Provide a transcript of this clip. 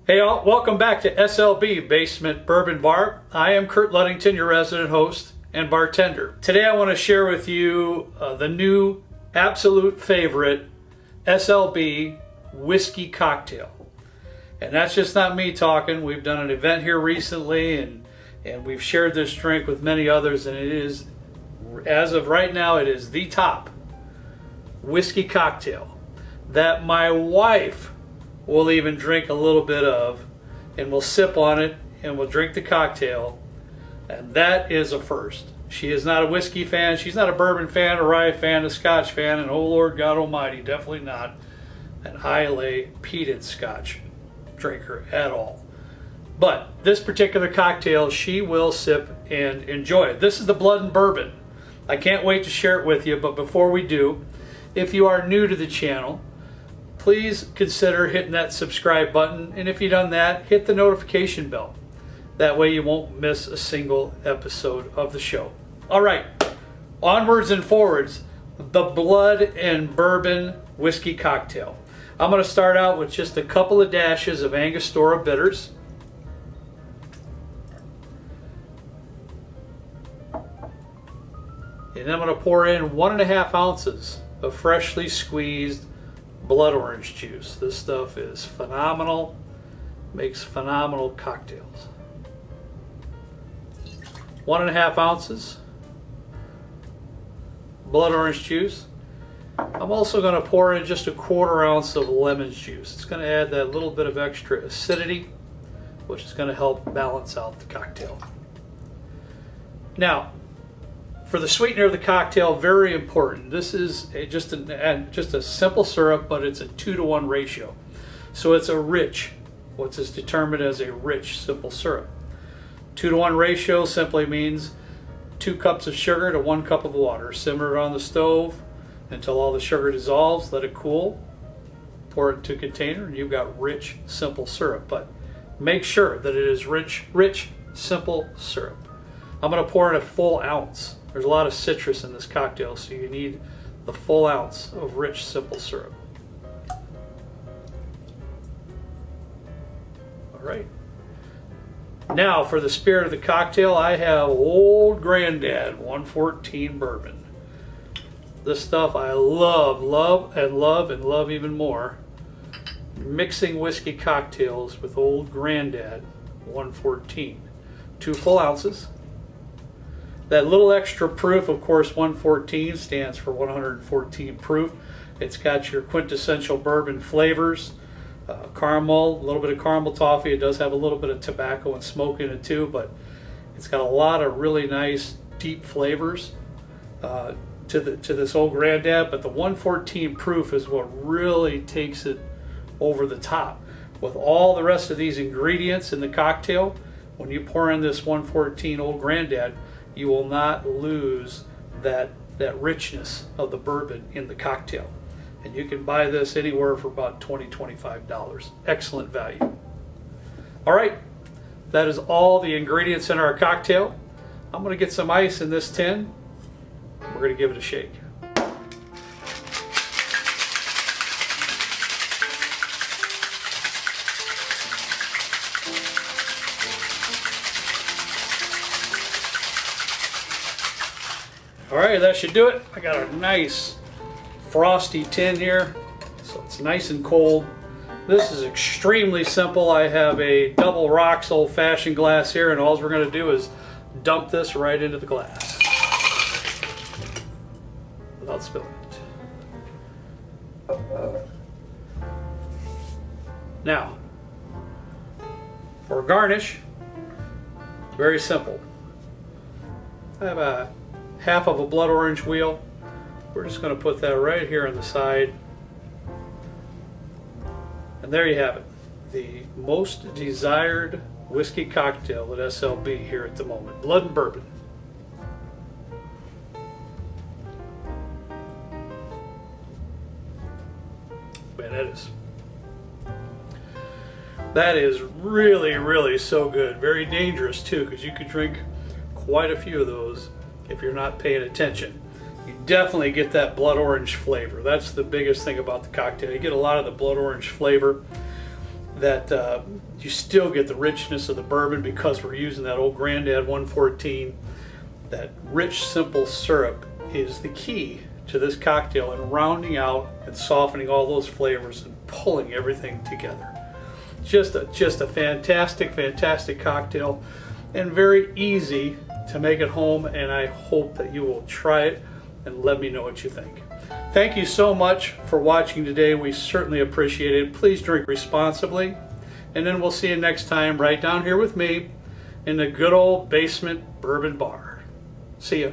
Hey all, welcome back to SLB Basement Bourbon Bar. I am Kurt Ludington, your resident host and bartender. Today I want to share with you the new absolute favorite SLB whiskey cocktail. And that's just not me talking. We've done an event here recently and we've shared this drink with many others, and it is, as of right now, it is the top whiskey cocktail that my wife will even drink a little bit of, and we'll sip on it and we'll drink the cocktail, and that is a first. She is not a whiskey fan, she's not a bourbon fan, a rye fan, a scotch fan, and oh Lord God Almighty, definitely not an Islay peated scotch drinker at all. But this particular cocktail she will sip and enjoy. This is the Blood and Bourbon. I can't wait to share it with you, but before we do, if you are new to the channel, please consider hitting that subscribe button, and if you've done that, hit the notification bell. That way you won't miss a single episode of the show. All right, onwards and forwards, the Blood and Bourbon whiskey cocktail. I'm going to start out with just a couple of dashes of Angostura bitters. And I'm going to pour in 1.5 ounces of freshly squeezed blood orange juice. This stuff is phenomenal, makes phenomenal cocktails. 1.5 ounces blood orange juice. I'm also going to pour in just 1/4 ounce of lemon juice. It's going to add that little bit of extra acidity, which is going to help balance out the cocktail. Now, for the sweetener of the cocktail, very important. This is just a simple syrup, but it's a 2-to-1 ratio. So it's a rich, what's determined as a rich simple syrup. 2-to-1 ratio simply means 2 cups of sugar to 1 cup of water. Simmer it on the stove until all the sugar dissolves. Let it cool. Pour it into a container, and you've got rich simple syrup. But make sure that it is rich simple syrup. I'm going to pour in a full ounce. There's a lot of citrus in this cocktail, so you need the full ounce of rich simple syrup. All right. Now for the spirit of the cocktail, I have Old Grandad 114 bourbon. This stuff I love even more. Mixing whiskey cocktails with Old Grandad 114. 2 full ounces. That little extra proof, of course, 114 stands for 114 proof. It's got your quintessential bourbon flavors, caramel, a little bit of caramel toffee. It does have a little bit of tobacco and smoke in it too, but it's got a lot of really nice deep flavors to this Old Grandad. But the 114 proof is what really takes it over the top. With all the rest of these ingredients in the cocktail, when you pour in this 114 Old Grandad, you will not lose that richness of the bourbon in the cocktail. And you can buy this anywhere for about $20-25. Excellent value. All right, that is all the ingredients in our cocktail. I'm going to get some ice in this tin. We're going to give it a shake. All right, that should do it. I got a nice frosty tin here, so it's nice and cold. This is extremely simple. I have a double rocks old-fashioned glass here, and all we're going to do is dump this right into the glass without spilling it. Now, for a garnish, very simple. I have a half of a blood orange wheel. We're just going to put that right here on the side. And there you have it. The most desired whiskey cocktail at SLB here at the moment. Blood and Bourbon. Man, that is really so good. Very dangerous too, because you could drink quite a few of those if you're not paying attention. You definitely get that blood orange flavor. That's the biggest thing about the cocktail. You get a lot of the blood orange flavor. that you still get the richness of the bourbon because we're using that old Grandad 114. That rich, simple syrup is the key to this cocktail and rounding out and softening all those flavors and pulling everything together. Just a fantastic cocktail, and very easy to make at home, and I hope that you will try it and let me know what you think. Thank you so much for watching today. We certainly appreciate it. Please drink responsibly, and then we'll see you next time right down here with me in the good old basement bourbon bar. See ya.